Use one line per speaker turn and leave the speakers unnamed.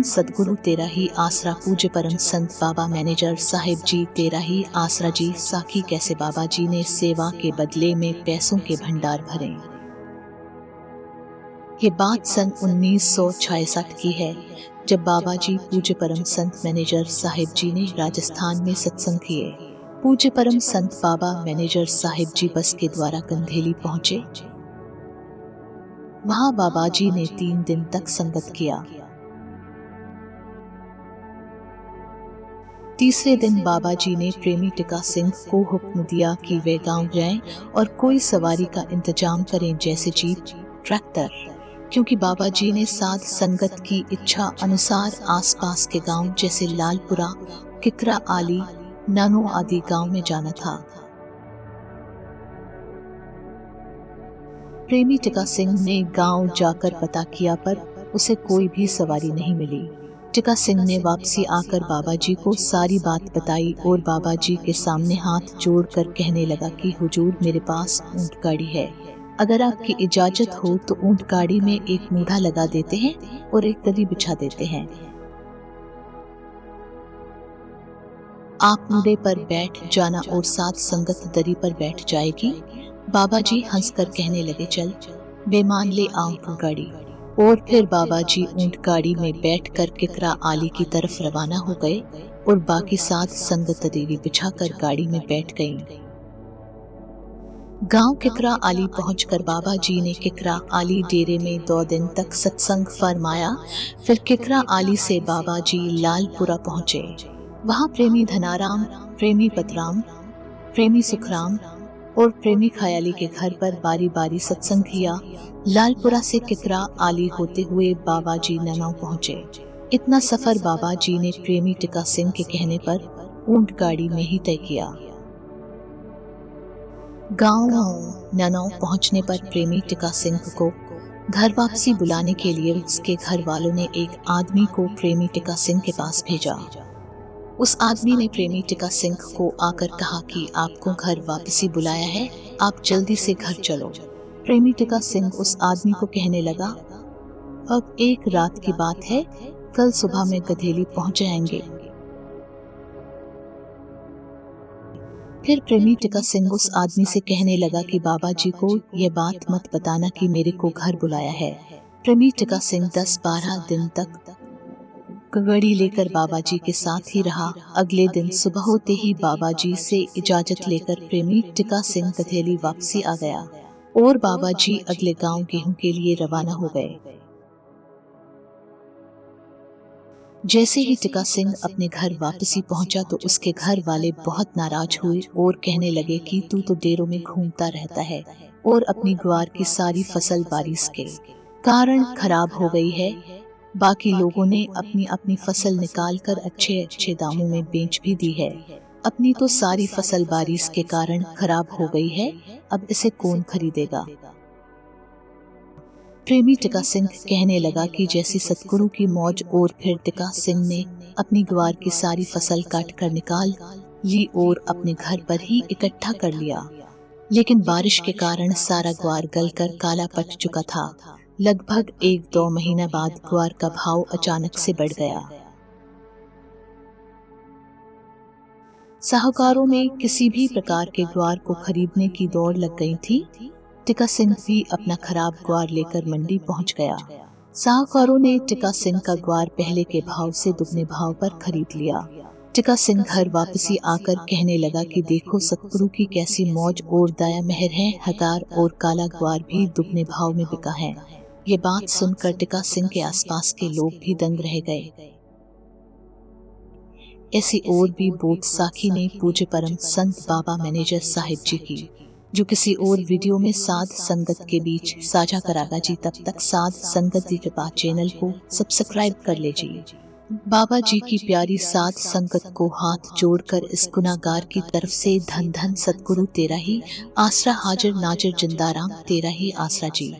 सदगुरु तेरा ही आसरा, पूज्य परम संत बाबा मैनेजर साहिब जी तेरा ही आसरा जी। साखी कैसे बाबा जी ने सेवा के बदले में पैसों के भंडार भरे। ये बात सन 1966 की है, जब बाबा जी पूज्य परम संत मैनेजर साहिब जी ने राजस्थान में सत्संग किए। पूज्य परम संत बाबा मैनेजर साहिब जी बस के द्वारा कंधेली पहुंचे। वहां बाबा जी ने 3 दिन तक संगत किया। तीसरे दिन बाबा जी ने प्रेमी टिका सिंह को हुक्म दिया कि वे गांव जाएं और कोई सवारी का इंतजाम करें, जैसे जीप, ट्रैक्टर, क्योंकि बाबा जी ने साध संगत की इच्छा अनुसार आसपास के गांव जैसे लालपुरा, किकरा आली, नानो आदि गांव में जाना था। प्रेमी टिका सिंह ने गांव जाकर पता किया, पर उसे कोई भी सवारी नहीं मिली। टिका सिंह ने वापसी आकर बाबा जी को सारी बात बताई और बाबा जी के सामने हाथ जोड़कर कहने लगा कि हुजूर, मेरे पास ऊंट गाड़ी है, अगर आपकी इजाजत हो तो ऊंट गाड़ी में एक मूढ़ा लगा देते हैं और एक दरी बिछा देते हैं। आप मूढ़े पर बैठ जाना और साथ संगत दरी पर बैठ जाएगी। बाबा जी हंसकर कहने लगे, चल वे मान ले आ ऊंट गाड़ी। और फिर बाबा जी ऊंट गाड़ी में बैठकर किकरा आली की तरफ रवाना हो गए और बाकी साथ संगत दरी बिछाकर गाड़ी में बैठ गईं। गांव किकरा आली पहुंचकर बाबा जी ने किकरा आली डेरे में 2 दिन तक सत्संग फरमाया। फिर किकरा आली से बाबा जी लालपुरा पहुंचे। वहां प्रेमी धनाराम, प्रेमी पतराम, प्रेमी सुखराम और प्रेमी खयाली के घर पर बारी बारी सत्संग किया। लालपुरा से किकरा आली होते हुए बाबा जी ननौ पहुंचे। इतना सफर बाबा जी ने प्रेमी टिका सिंह के कहने पर ऊंट गाड़ी में ही तय किया। गांव ननौ पहुंचने पर प्रेमी टिका सिंह को घर वापसी बुलाने के लिए उसके घर वालों ने एक आदमी को प्रेमी टिका सिंह के पास भेजा। उस आदमी ने प्रेमी टिका सिंह को आकर कहा कि आपको घर वापसी बुलाया है, आप जल्दी से घर चलो। प्रेमी टिका सिंह उस आदमी को कहने लगा, अब एक रात की बात है, कल सुबह में गधेली पहुंच जाएंगे। फिर प्रेमी टिका सिंह उस आदमी से कहने लगा कि बाबा जी को यह बात मत बताना कि मेरे को घर बुलाया है। प्रेमी टिका सिंह 10-12 दिन तक गड़ी लेकर बाबा जी के साथ ही रहा। अगले दिन सुबह होते ही बाबा जी से इजाजत लेकर प्रेमी टिका सिंह गधेली वापसी आ गया और बाबा जी अगले गांव गेहूं के लिए रवाना हो गए। जैसे ही टिका सिंह अपने घर वापसी पहुंचा तो उसके घर वाले बहुत नाराज हुए और कहने लगे कि तू तो डेरों में घूमता रहता है और अपनी ग्वार की सारी फसल बारिश के कारण खराब हो गई है। बाकी लोगों ने अपनी अपनी फसल निकालकर अच्छे अच्छे दामों में बेच भी दी है, अपनी तो सारी फसल बारिश के कारण खराब हो गई है, अब इसे कौन खरीदेगा। प्रेमी टिका सिंह कहने लगा कि जैसी सतगुरु की मौज, और फिर टिका सिंह ने अपनी ग्वार की सारी फसल काट कर निकाल ली और अपने घर पर ही इकट्ठा कर लिया। लेकिन बारिश के कारण सारा ग्वार गलकर काला पड़ चुका था। लगभग 1-2 महीना बाद ग्वार का भाव अचानक से बढ़ गया। साहूकारों में किसी भी प्रकार के ग्वार को खरीदने की दौड़ लग गई थी। टिका सिंह भी अपना खराब ग्वार लेकर मंडी पहुंच गया। साहूकारों ने टिका सिंह का ग्वार पहले के भाव से दुगने भाव पर खरीद लिया। टिका सिंह घर वापसी आकर कहने लगा कि देखो सतगुरु की कैसी मौज और दया मेहर है, हकार और काला ग्वार भी दुगने भाव में बिका है। ये बात सुनकर टिका सिंह के आसपास के लोग भी दंग रह गए। ऐसी और भी बोध साखी ने पूज्य परम संत बाबा मैनेजर साहिब जी की, जो किसी और वीडियो में साध संगत के बीच साझा करागा जी। तब तक साध संगत की कृपा चैनल को सब्सक्राइब कर लीजिए। बाबा जी की प्यारी साध संगत को हाथ जोड़कर इस गुनाहगार की तरफ से धन धन सतगुरु तेरा ही आसरा, हाजिर नाजिर जिंदाराम तेरा ही आसरा जी।